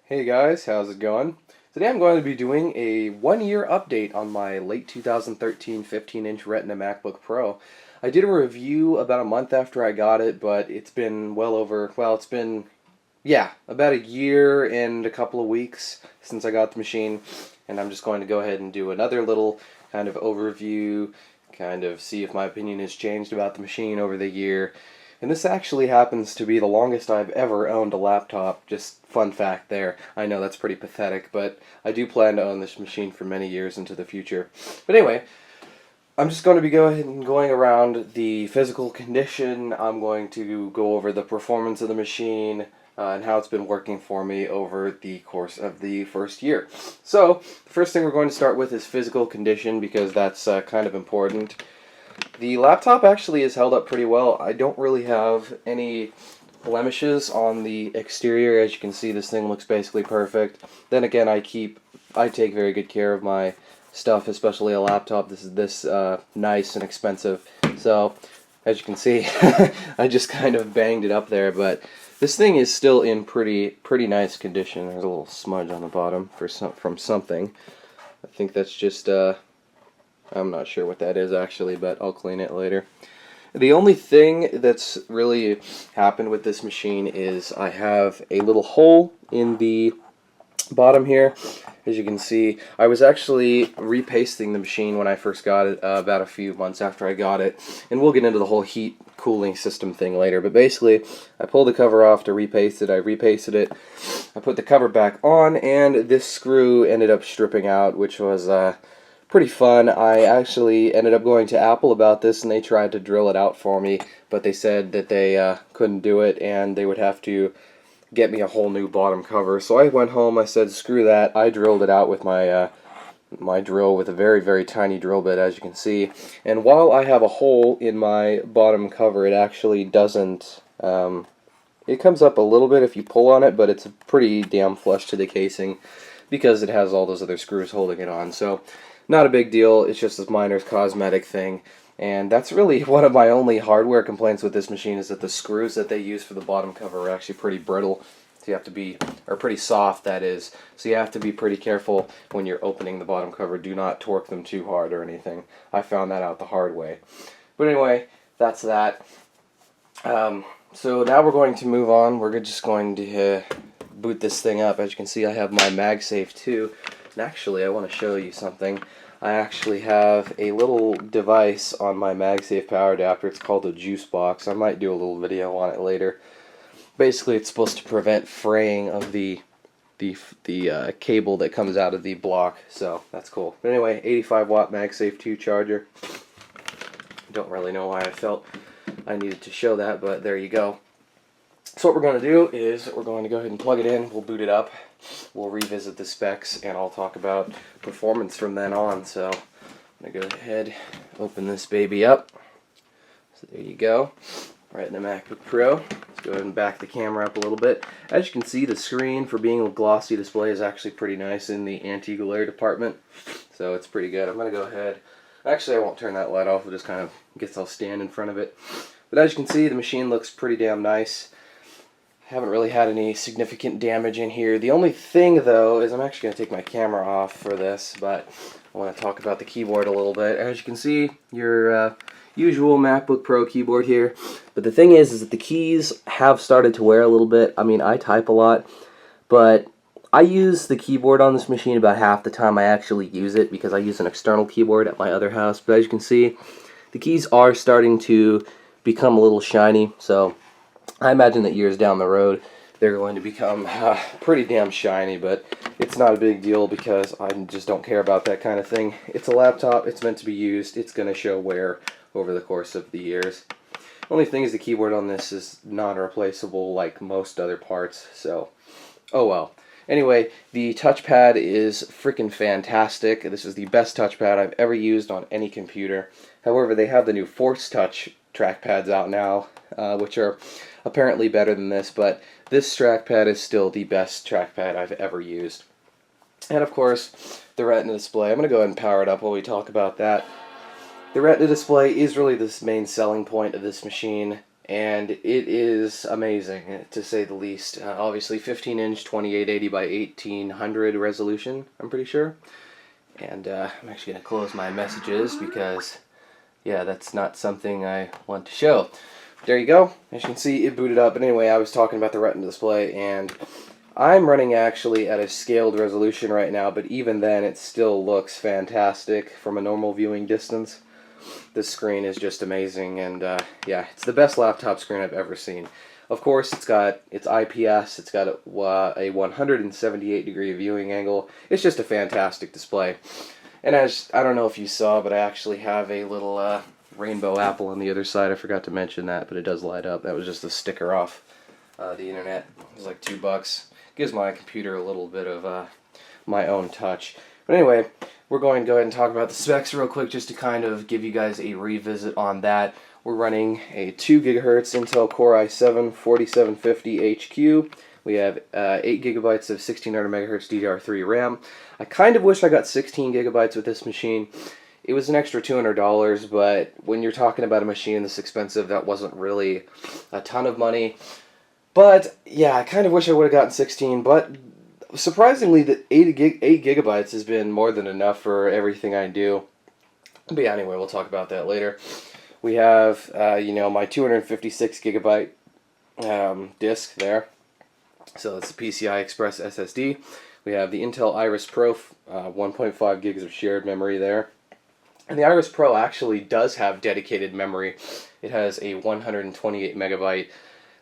Hey guys, how's it going? Today I'm going to be doing a 1 year update on my late 2013 15-inch Retina MacBook Pro. I did a review about a month after I got it, but it's been about a year and a couple of weeks since I got the machine, and I'm just going to go ahead and do another little kind of overview, kind of see if my opinion has changed about the machine over the year. And this actually happens to be the longest I've ever owned a laptop. Just fun fact there. I know that's pretty pathetic, but I do plan to own this machine for many years into the future. But anyway, I'm just going to be going around the physical condition. I'm going to go over the performance of the machine and how it's been working for me over the course of the first year. So, the first thing we're going to start with is physical condition because that's kind of important. The laptop actually has held up pretty well. I don't really have any blemishes on the exterior. As you can see, this thing looks basically perfect. Then again, I take very good care of my stuff, especially a laptop. This is nice and expensive. So, as you can see, I just kind of banged it up there, but this thing is still in pretty nice condition. There's a little smudge on the bottom from something. I think that's just I'm not sure what that is actually, but I'll clean it later. The only thing that's really happened with this machine is I have a little hole in the bottom here. As you can see, I was actually repasting the machine when I first got it, about a few months after I got it, and we'll get into the whole heat cooling system thing later, but basically I pulled the cover off to repaste it, I repasted it, I put the cover back on, and this screw ended up stripping out, which was pretty fun. I actually ended up going to Apple about this, and they tried to drill it out for me, but they said that they couldn't do it, and they would have to get me a whole new bottom cover. So I went home, I said, screw that. I drilled it out with my drill with a very tiny drill bit, as you can see. And while I have a hole in my bottom cover, it actually doesn't, it comes up a little bit if you pull on it, but it's pretty damn flush to the casing because it has all those other screws holding it on. So not a big deal, it's just this minor cosmetic thing. And that's really one of my only hardware complaints with this machine, is that the screws that they use for the bottom cover are actually pretty brittle. So you have to be, or pretty soft that is, so you have to be pretty careful when you're opening the bottom cover. Do not torque them too hard or anything. I found that out the hard way. But anyway, that's that. So now we're going to move on. We're just going to boot this thing up. As you can see, I have my MagSafe too. And actually, I want to show you something. I actually have a little device on my MagSafe power adapter. It's called a juice box. I might do a little video on it later. Basically, it's supposed to prevent fraying of the cable that comes out of the block. So that's cool. But anyway, 85 watt MagSafe 2 charger. Don't really know why I felt I needed to show that, but there you go. So what we're going to do is we're going to go ahead and plug it in. We'll boot it up. We'll revisit the specs, and I'll talk about performance from then on. So I'm going to go ahead, open this baby up. So there you go. Retina MacBook Pro. Let's go ahead and back the camera up a little bit. As you can see, the screen, for being a glossy display, is actually pretty nice in the anti-glare department. So it's pretty good. I'm going to go ahead. Actually, I won't turn that light off. We'll just kind of I'll stand in front of it. But as you can see, the machine looks pretty damn nice. Haven't really had any significant damage in here. The only thing, though, is I'm actually going to take my camera off for this, but I want to talk about the keyboard a little bit. As you can see, your usual MacBook Pro keyboard here. But the thing is that the keys have started to wear a little bit. I mean, I type a lot, but I use the keyboard on this machine about half the time I actually use it, because I use an external keyboard at my other house. But as you can see, the keys are starting to become a little shiny, so I imagine that years down the road they're going to become pretty damn shiny, but it's not a big deal because I just don't care about that kind of thing. It's a laptop, it's meant to be used, it's going to show wear over the course of the years. Only thing is the keyboard on this is non-replaceable like most other parts, so oh well. Anyway, the touchpad is freaking fantastic. This is the best touchpad I've ever used on any computer. However, they have the new Force Touch trackpads out now, which are apparently better than this, but this trackpad is still the best trackpad I've ever used. And of course, the Retina Display. I'm going to go ahead and power it up while we talk about that. The Retina Display is really the main selling point of this machine, and it is amazing, to say the least. Obviously 15-inch 2880 by 1800 resolution, I'm pretty sure. And I'm actually going to close my messages because, yeah, that's not something I want to show. There you go. As you can see, it booted up. But anyway, I was talking about the Retina display, and I'm running actually at a scaled resolution right now, but even then it still looks fantastic from a normal viewing distance. This screen is just amazing, and yeah, it's the best laptop screen I've ever seen. Of course, it's IPS, it's got a 178-degree viewing angle. It's just a fantastic display. And as, I don't know if you saw, but I actually have a little rainbow apple on the other side. I forgot to mention that, but it does light up. That was just a sticker off the internet. It was like $2. Gives my computer a little bit of my own touch. But anyway, we're going to go ahead and talk about the specs real quick just to kind of give you guys a revisit on that. We're running a 2 GHz Intel Core i7 4750HQ. We have 8 gigabytes of 1600 MHz DDR3 RAM. I kind of wish I got 16 gigabytes with this machine. It was an extra $200, but when you're talking about a machine this expensive, that wasn't really a ton of money. But yeah, I kind of wish I would have gotten 16, but surprisingly, the 8 gigabytes has been more than enough for everything I do. But yeah, anyway, we'll talk about that later. We have, you know, my 256 gigabyte disk there. So that's the PCI Express SSD. We have the Intel Iris Pro 1.5 gigs of shared memory there. And the Iris Pro actually does have dedicated memory. It has a 128 megabyte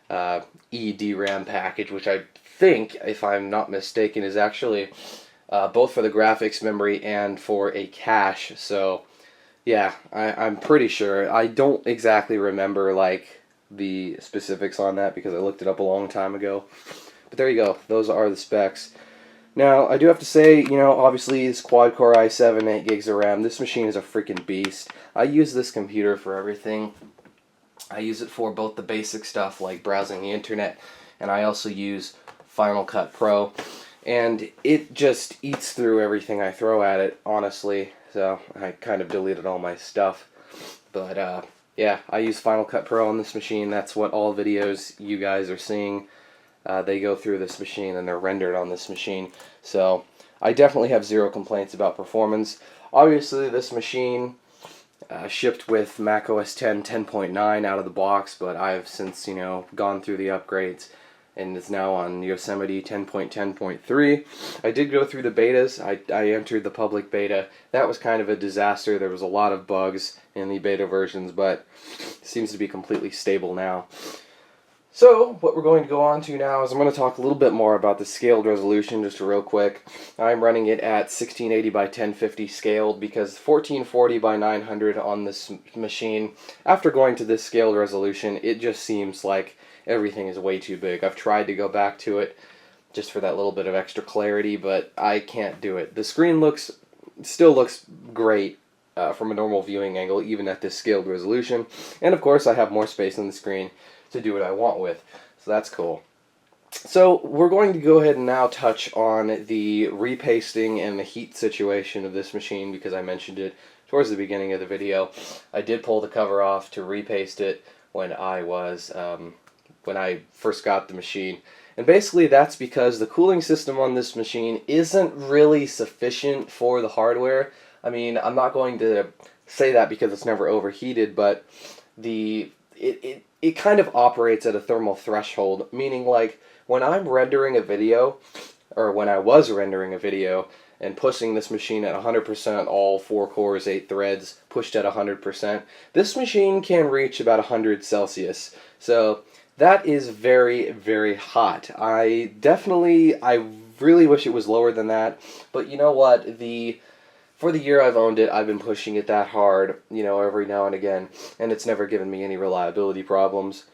eDRAM package, which I think, if I'm not mistaken, is actually both for the graphics memory and for a cache. So yeah, I'm pretty sure. I don't exactly remember like the specifics on that because I looked it up a long time ago. But there you go. Those are the specs. Now, I do have to say, you know, obviously it's quad-core i7, 8 gigs of RAM. This machine is a freaking beast. I use this computer for everything. I use it for both the basic stuff like browsing the internet, and I also use Final Cut Pro. And it just eats through everything I throw at it, honestly. So I kind of deleted all my stuff. But yeah, I use Final Cut Pro on this machine. That's what all videos you guys are seeing. They go through this machine and they're rendered on this machine. So I definitely have zero complaints about performance. Obviously this machine shipped with Mac OS X 10.9 out of the box, but I've since, you know, gone through the upgrades and it's now on Yosemite 10.10.3. I did go through the betas. I entered the public beta. That was kind of a disaster. There was a lot of bugs in the beta versions, but it seems to be completely stable now. So, what we're going to go on to now is I'm going to talk a little bit more about the scaled resolution, just real quick. I'm running it at 1680 by 1050 scaled because 1440 by 900 on this machine, after going to this scaled resolution, it just seems like everything is way too big. I've tried to go back to it just for that little bit of extra clarity, but I can't do it. The screen still looks great from a normal viewing angle, even at this scaled resolution. And of course, I have more space on the screen to do what I want with, so that's cool. So we're going to go ahead and now touch on the repasting and the heat situation of this machine because I mentioned it towards the beginning of the video. I did pull the cover off to repaste it when I first got the machine, and basically that's because the cooling system on this machine isn't really sufficient for the hardware. I mean, I'm not going to say that because it's never overheated, but it kind of operates at a thermal threshold, meaning like when I'm rendering a video, or when I was rendering a video, and pushing this machine at 100%, all 4 cores, 8 threads, pushed at 100%, this machine can reach about 100 Celsius. So that is very, very hot. I really wish it was lower than that, but you know what, for the year I've owned it, I've been pushing it that hard, you know, every now and again, and it's never given me any reliability problems,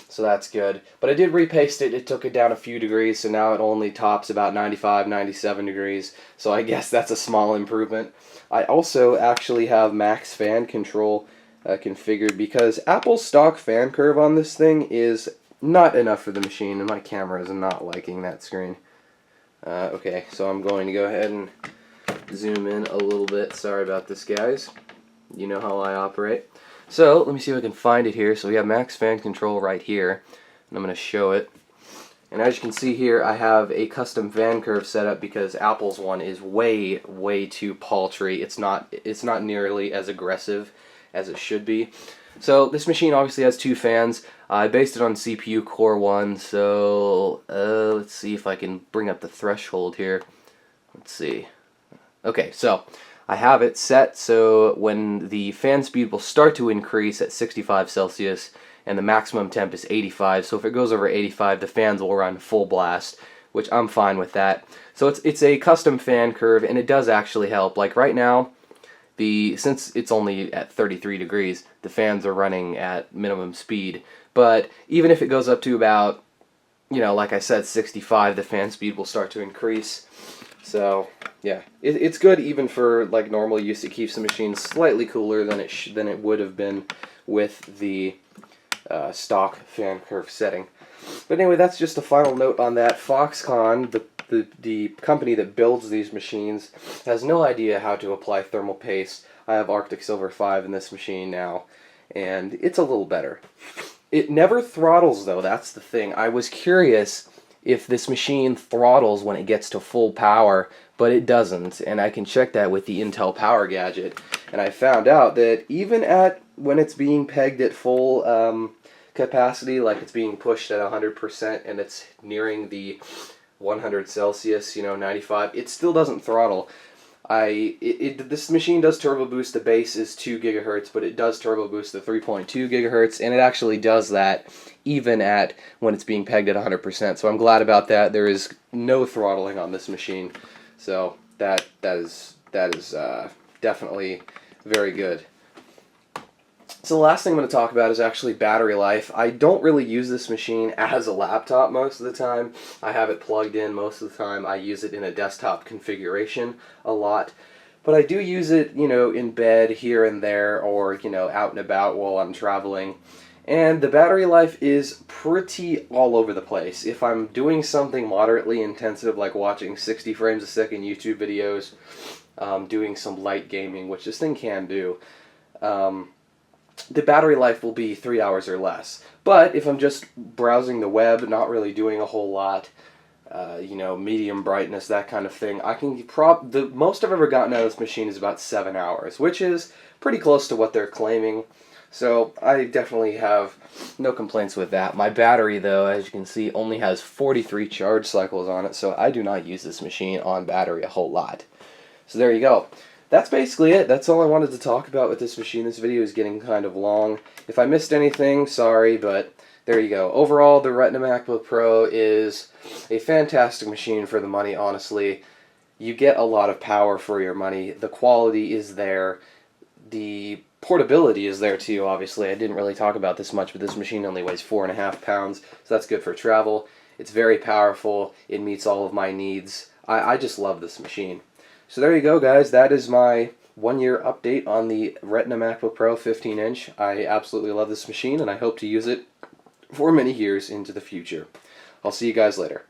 so that's good. But I did repaste it. It took it down a few degrees, so now it only tops about 95, 97 degrees, so I guess that's a small improvement. I also actually have max fan control configured because Apple's stock fan curve on this thing is not enough for the machine, and my camera is not liking that screen. Okay, so I'm going to go ahead and zoom in a little bit. Sorry about this, guys. You know how I operate. So let me see if I can find it here. So we have max fan control right here, and I'm going to show it. And as you can see here, I have a custom fan curve set up because Apple's one is way too paltry. It's not nearly as aggressive as it should be. So this machine obviously has two fans. I based it on CPU Core 1, so let's see if I can bring up the threshold here. Let's see. Okay, so I have it set so when the fan speed will start to increase at 65 Celsius, and the maximum temp is 85, so if it goes over 85, the fans will run full blast, which I'm fine with that. So it's a custom fan curve, and it does actually help. Like right now, since it's only at 33 degrees, the fans are running at minimum speed. But even if it goes up to about, like I said, 65, the fan speed will start to increase. So yeah, it's good even for like normal use. It keeps the machine slightly cooler than it would have been with the stock fan curve setting. But anyway, that's just a final note on that. Foxconn, the company that builds these machines, has no idea how to apply thermal paste. I have Arctic Silver 5 in this machine now, and it's a little better. It never throttles though, that's the thing. I was curious if this machine throttles when it gets to full power, but it doesn't, and I can check that with the Intel Power Gadget. And I found out that even when it's being pegged at full capacity, like it's being pushed at 100% and it's nearing the 100 Celsius, 95, it still doesn't throttle. This machine does turbo boost. The base is 2 gigahertz, but it does turbo boost the 3.2 gigahertz, and it actually does that even when it's being pegged at 100%. So I'm glad about that. There is no throttling on this machine, so that is definitely very good. So the last thing I'm going to talk about is actually battery life. I don't really use this machine as a laptop most of the time. I have it plugged in most of the time. I use it in a desktop configuration a lot. But I do use it, in bed here and there, or, out and about while I'm traveling. And the battery life is pretty all over the place. If I'm doing something moderately intensive, like watching 60 frames a second YouTube videos, doing some light gaming, which this thing can do, the battery life will be 3 hours or less. But if I'm just browsing the web, not really doing a whole lot, medium brightness, that kind of thing, the most I've ever gotten out of this machine is about 7 hours, which is pretty close to what they're claiming. So I definitely have no complaints with that. My battery, though, as you can see, only has 43 charge cycles on it, so I do not use this machine on battery a whole lot. So there you go. That's basically it. That's all I wanted to talk about with this machine. This video is getting kind of long. If I missed anything, sorry, but there you go. Overall, the Retina MacBook Pro is a fantastic machine for the money, honestly. You get a lot of power for your money. The quality is there. The portability is there too, obviously. I didn't really talk about this much, but this machine only weighs 4.5 pounds, so that's good for travel. It's very powerful. It meets all of my needs. I just love this machine. So there you go, guys. That is my 1-year update on the Retina MacBook Pro 15-inch. I absolutely love this machine, and I hope to use it for many years into the future. I'll see you guys later.